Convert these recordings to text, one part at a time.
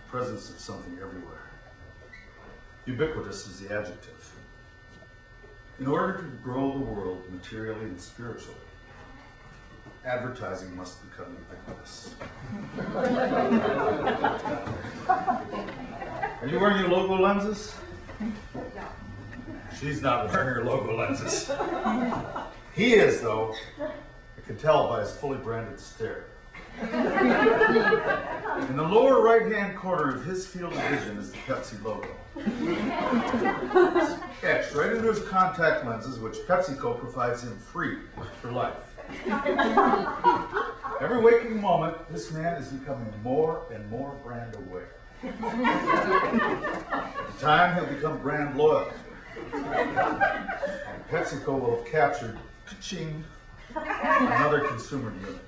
presence of something everywhere. Ubiquitous is the adjective. In order to grow the world materially and spiritually, advertising must become ubiquitous. Are you wearing your logo lenses? She's not wearing her logo lenses. He is, though. I can tell by his fully branded stare. In the lower right-hand corner of his field of vision is the Pepsi logo. It's etched right into his contact lenses, which PepsiCo provides him free for life. Every waking moment, this man is becoming more and more brand aware. In time, he'll become brand loyal. And PepsiCo will have captured, ka-ching, another consumer unit.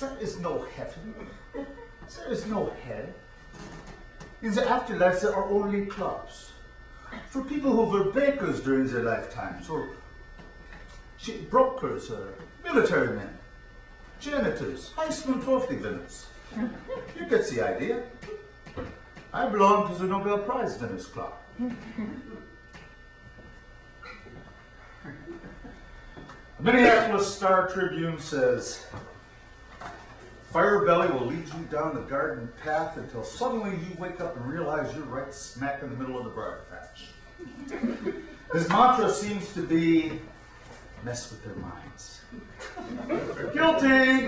There is no heaven. There is no hell. In the afterlife, there are only clubs. For people who were bakers during their lifetimes, or brokers, or military men, janitors, Heisman Trophy winners. You get the idea. I belong to the Nobel Prize Winners Club. The Minneapolis Star Tribune says, Firebelly will lead you down the garden path until suddenly you wake up and realize you're right smack in the middle of the briar patch. His mantra seems to be, mess with their minds. Guilty!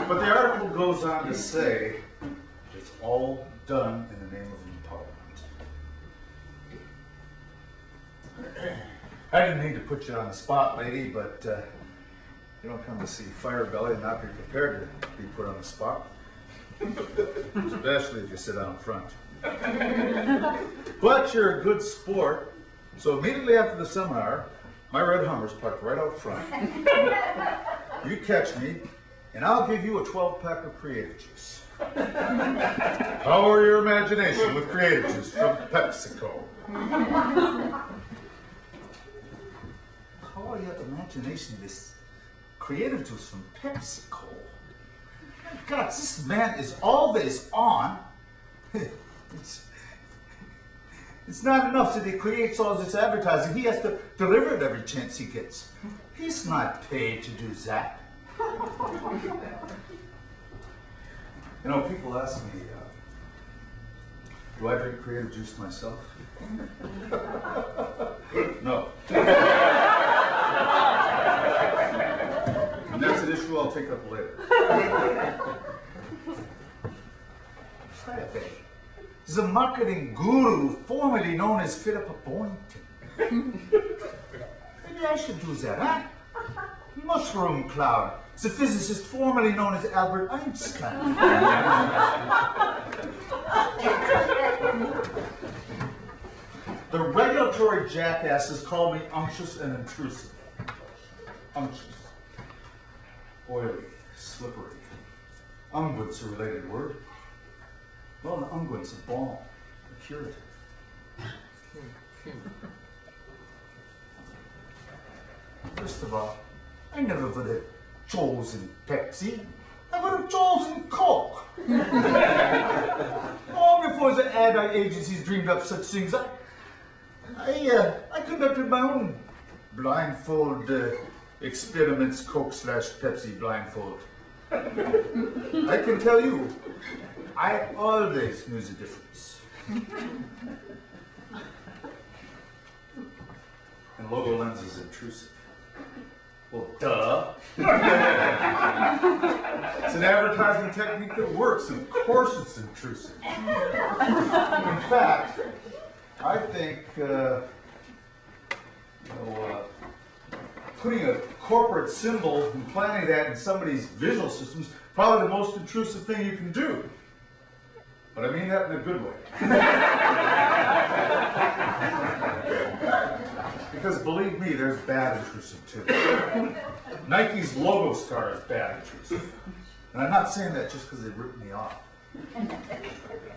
But the article goes on to say, it's all done in the name of empowerment. I didn't mean to put you on the spot, lady, but you don't come to see Firebelly and not be prepared to be put on the spot. Especially if you sit out front. But you're a good sport, so immediately after the seminar, my red Hummer's parked right out front. You catch me, and I'll give you a 12-pack of creative juice. Power your imagination with creative juice from PepsiCo. Power your imagination with creative juice from PepsiCo. God, this man is always on. It's not enough that he creates all this advertising. He has to deliver it every chance he gets. He's not paid to do that. You know, people ask me, do I drink creative juice myself? No. And that's an issue I'll take up later. Firebelly is a marketing guru formerly known as Philip Boynton. Maybe I should do that, huh? Mushroom Cloud, the physicist formerly known as Albert Einstein. The regulatory jackasses call me unctuous and intrusive. Unctuous. Oily, slippery. Unguent's a related word. Well, an unguent's a balm, a curative. First of all, I never would have chosen Pepsi. I would have chosen Coke. Long before the ad agencies dreamed up such things, I conducted my own blindfold experiments, Coke/Pepsi blindfold. I can tell you, I always knew the difference. And logo lens is intrusive. Well, duh. It's an advertising technique that works. Of course it's intrusive. In fact, I think, putting a corporate symbol and planting that in somebody's visual system is probably the most intrusive thing you can do. But I mean that in a good way. Because believe me, there's bad intrusive too. Nike's logo star is bad intrusive. And I'm not saying that just because they ripped me off.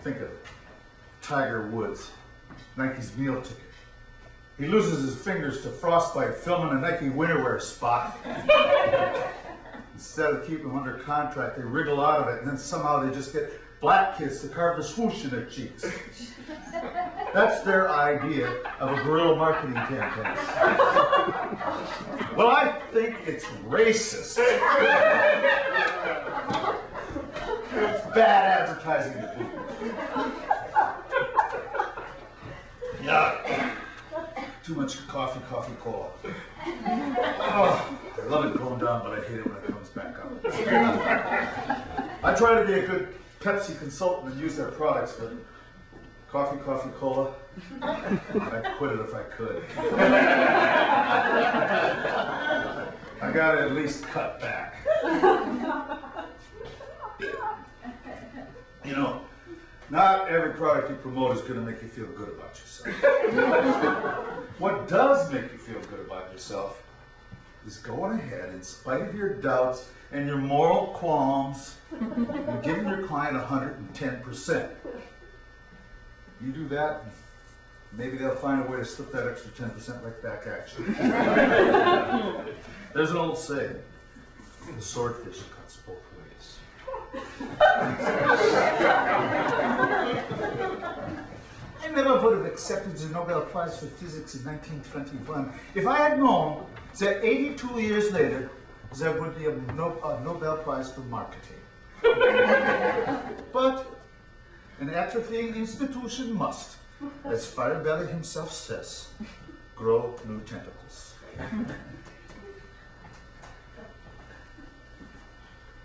Think of Tiger Woods, Nike's meal ticket. he loses his fingers to frostbite filming a Nike winterwear spot. Instead of keeping them under contract, they wriggle out of it, and then somehow they just get black kids to carve the swoosh in their cheeks. That's their idea of a guerrilla marketing campaign. Well, I think it's racist. It's bad advertising to people. Yeah. Too much coffee, cola. Oh, I love it going down, but I hate it when it comes back up. I try to be a good Pepsi consultant and use their products, but coffee, cola, I'd quit it if I could. I gotta at least cut back. You know, not every product you promote is gonna make you feel good about yourself. What does make you feel good about yourself is going ahead, in spite of your doubts and your moral qualms, and giving your client 110%. You do that, maybe they'll find a way to slip that extra 10% right back at you. There's an old saying, the swordfish cuts both ways. I never would have accepted the Nobel Prize for Physics in 1921 if I had known that 82 years later, there would be a Nobel Prize for marketing. But an atrophying institution must, as Firebelly himself says, grow new tentacles.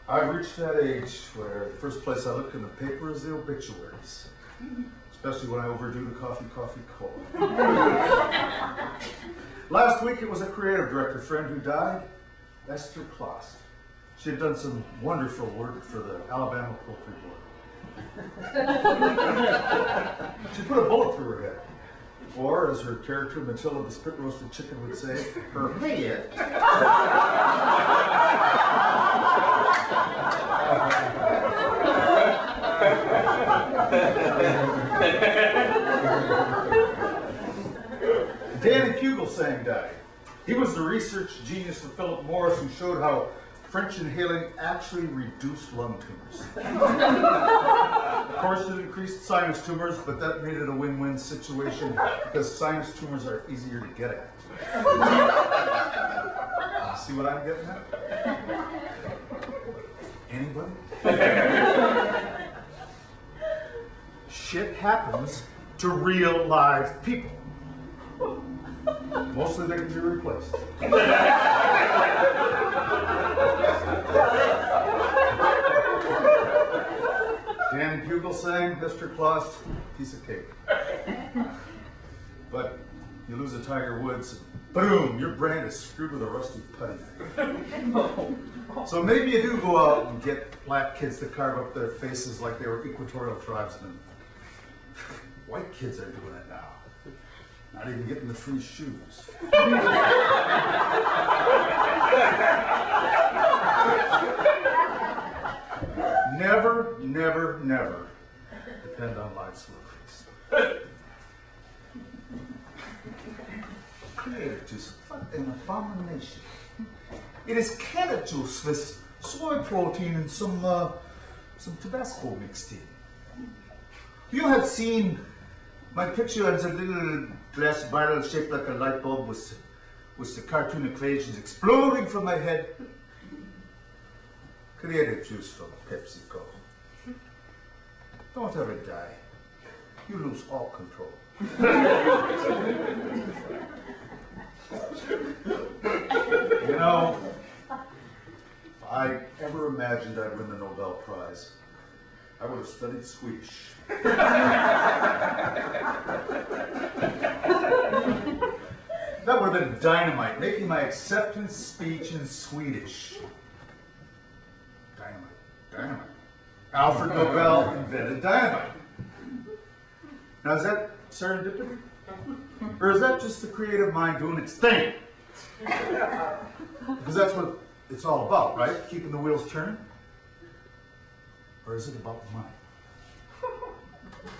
I've reached that age where the first place I look in the paper is the obituaries, especially when I overdo the coffee, cola. Last week it was a creative director friend who died, Esther Klost. She had done some wonderful work for the Alabama Poultry Board. She put a bullet through her head. Or, as her character Matilda the Spit Roasted Chicken would say, her head. Danny Fugelsang died. He was the research genius of Philip Morris who showed how French inhaling actually reduced lung tumors. Of course, it increased sinus tumors, but that made it a win-win situation because sinus tumors are easier to get at. See what I'm getting at? Anybody? Shit happens to real live people. Mostly they can be replaced. Dan Fugelsang, Mr. Klost, piece of cake. But you lose a Tiger Woods, boom, your brand is screwed with a rusty putty knife. So maybe you do go out and get black kids to carve up their faces like they were equatorial tribesmen. White kids are doing it now. Not even getting the free shoes. Never, never, never depend on live celebrities. Creative juice, what an abomination. It is carrot juice with soy protein and some Tabasco mixed in. You have seen my picture on the little glass bottle shaped like a light bulb with the cartoon equations exploding from my head. Creative juice from PepsiCo. Don't ever die. You lose all control. You know, if I ever imagined I'd win the Nobel Prize, I would have studied Swedish. That would have been dynamite, making my acceptance speech in Swedish. Dynamite. Alfred Nobel invented dynamite. Now, is that serendipity? Or is that just the creative mind doing its thing? Because that's what it's all about, right? Keeping the wheels turning? Or is it about money?